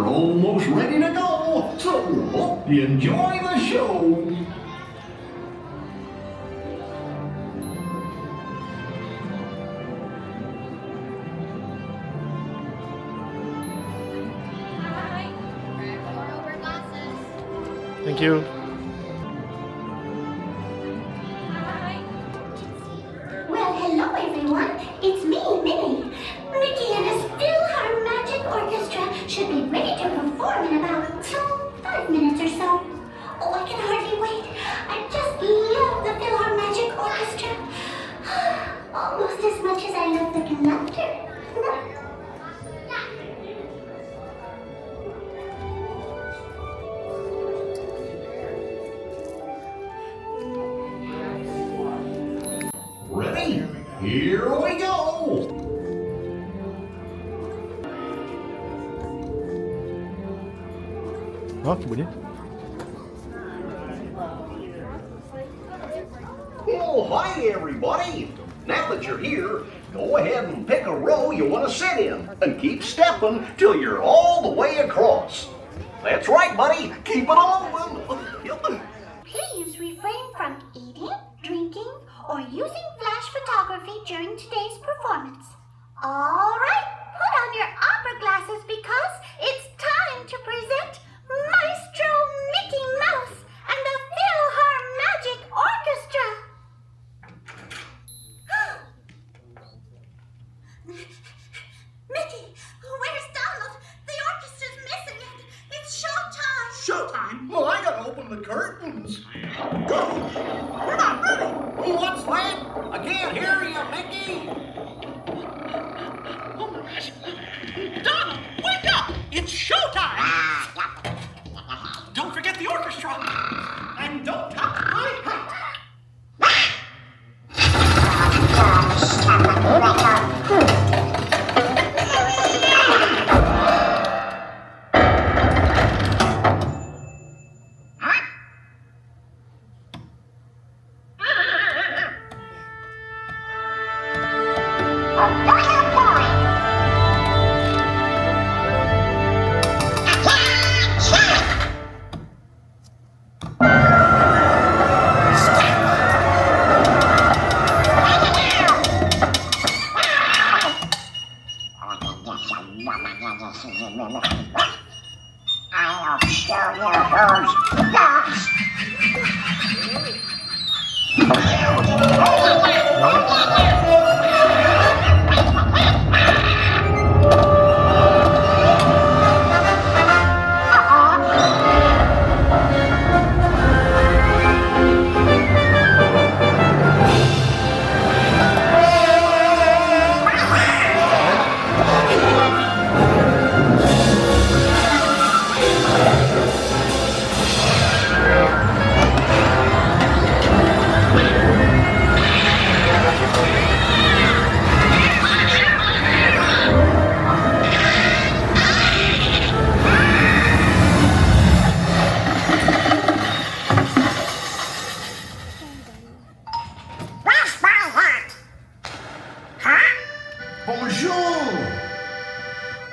We're almost ready to go, so hope you enjoy the show. Thank you. Well, hello everyone. It's me, Minnie. Mickey and his PhilharMagic Orchestra should be ready to perform in about 5 minutes or so. Oh, I can hardly wait. I just love the PhilharMagic Orchestra. Almost as much as I love the conductor. Ready? Here we go! Ó, que bonito. Well, hi everybody! Now that you're here, go ahead and pick a row you want to sit in and keep stepping till you're all the way across. That's right, buddy! Keep it on! Please refrain from eating, drinking, or using flash photography during today's performance. All right, put on your opera glasses because it's time to present Maestro Mickey Mouse and the PhilharMagic Orchestra. Mickey, where's Donald? The orchestra's missing it. It's showtime. Showtime? Well, I gotta open the curtains. Go! We're not ready! What's that? I can't hear you, Mickey! Oh my gosh. Donald, wake up! It's showtime! Don't forget the orchestra! And don't touch my hat!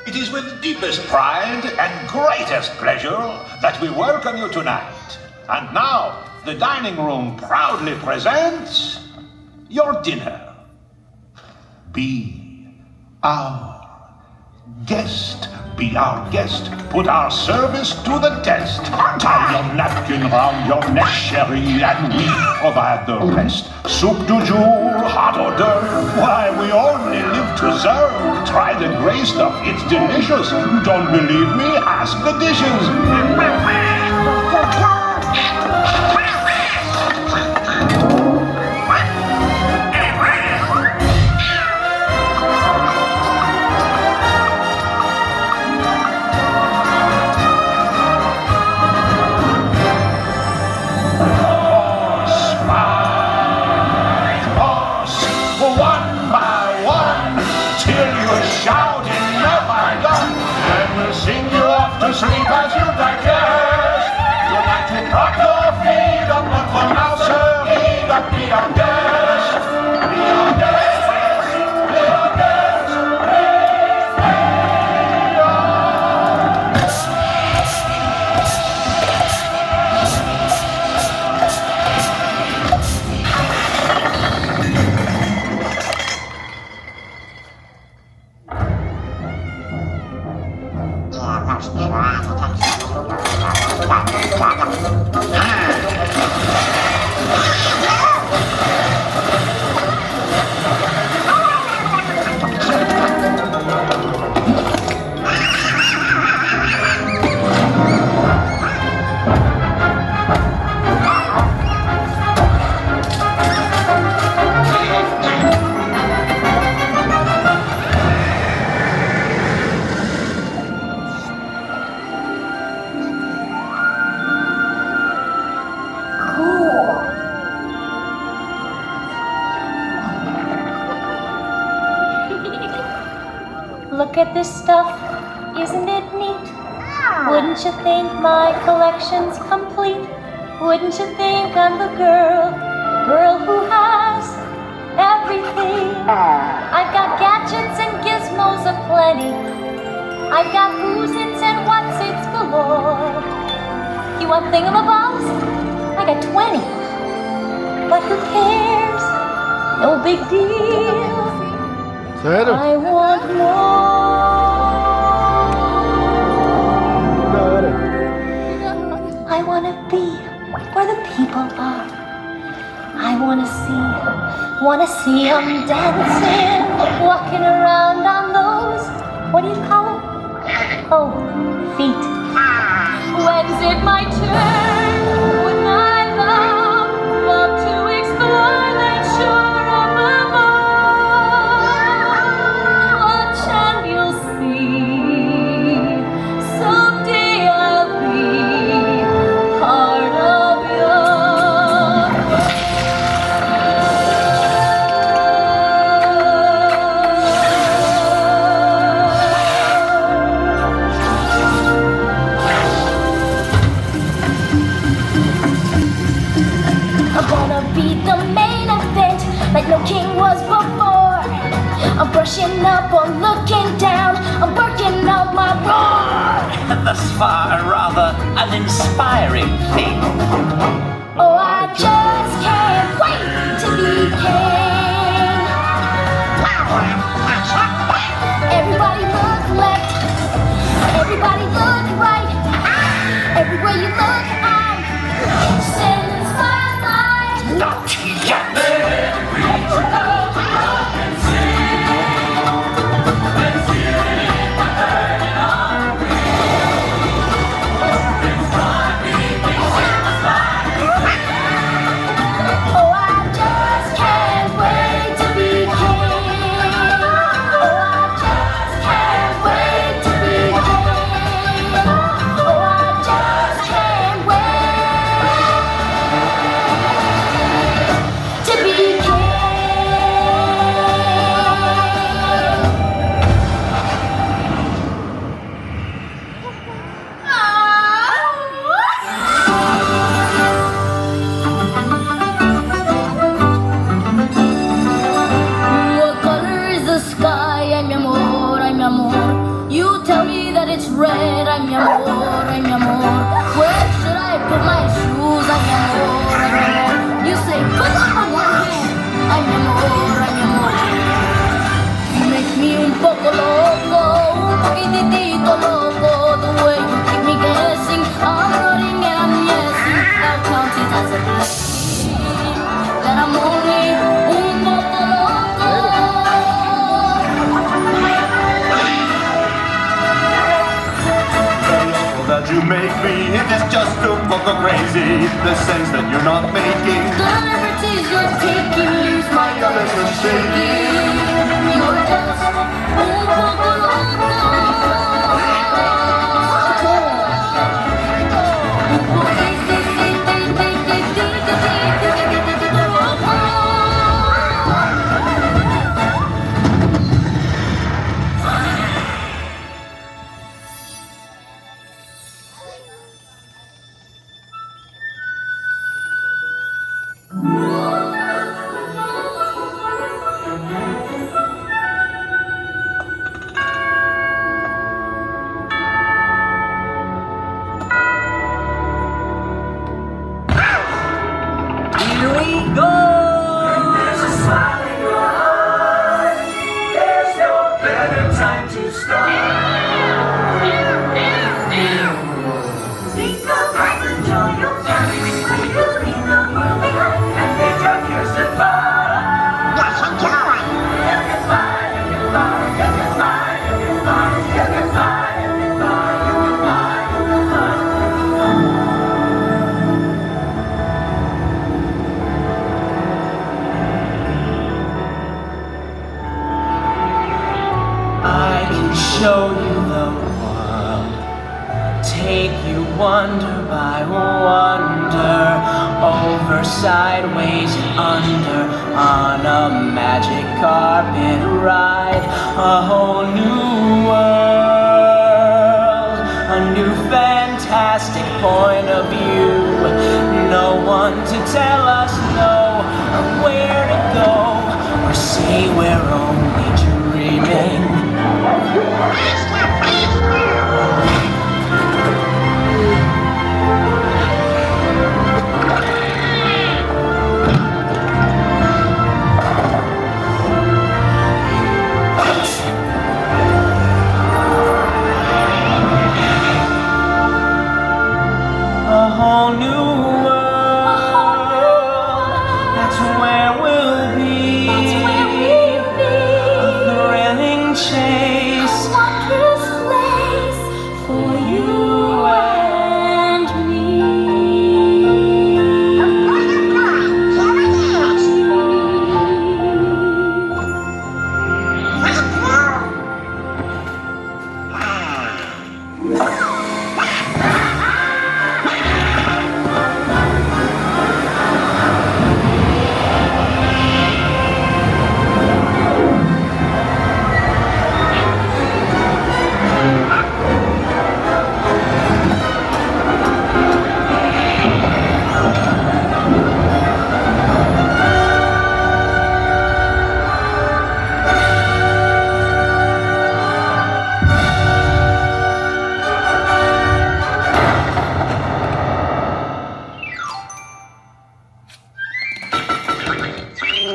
It is with deepest pride and greatest pleasure that we welcome you tonight. And now, the dining room proudly presents your dinner. Be our guest. Be our guest. Put our service to the test. Tie your napkin round your neck, chérie, and we provide the rest. Soup du jour, hot hors d'oeuvre. Why, we only live to serve. Try the gray stuff, it's delicious. Don't believe me? Ask the dishes. Sleep as you digest. You like to rock your feet up, but for now, sir, be our guest. Be our guest. Be our guest. Be our Look at this stuff, isn't it neat? Wouldn't you think my collection's complete? Wouldn't you think I'm the girl who has everything? I've got gadgets and gizmos aplenty. I've got who's its and what's its galore. You want thingamabobs? I got 20. But who cares? No big deal. Sério? I want more. I want to be where the people are. I want to see them dancing, walking around on those, what do you call them? Oh, feet. When's it my turn? Wouldn't I love to explore that shore above? Watch and you'll see. Someday I'll be part of I'm gonna be the main event like no king was before. I'm brushing up, I'm looking down, I'm working out my roar. Thus far, rather uninspiring thing. Oh, I just can't wait to be king. Everybody look left, everybody look right. Everywhere you look, I'm sending spotlight. Not yet! Oh, I just can't wait to be king. Oh, I just can't wait to be king. Oh, I just can't wait to be king. What color is the sky? Ay, mi amor, ay, mi amor. You tell me that it's red. Ay, mi amor, ay, mi amor. Where should I put my shoes? Ay, mi amor, ay, mi amor. You say, put them on one hand. Ay, mi amor, ay, mi amor. You make me un poco loco, un poquitito loco. The way you keep me guessing, I'm running and I'm guessing. I'll count it as a blessing that I'm only un poco loco. That you make me, it is just a poco crazy. The sense that you're not making The liberties you're taking leaves my colors are shaking. You're just un poco loco. Here we go! There's a smile in your heart. There's no better time to start. wonder by wonder, over, sideways, and under, on a magic carpet ride, a whole new world, a new fantastic point of view. No one to tell us no, or where to go, or say we're only dreaming. A whole new world, that's where we'll be. A thrilling chase, A wondrous place for you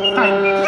and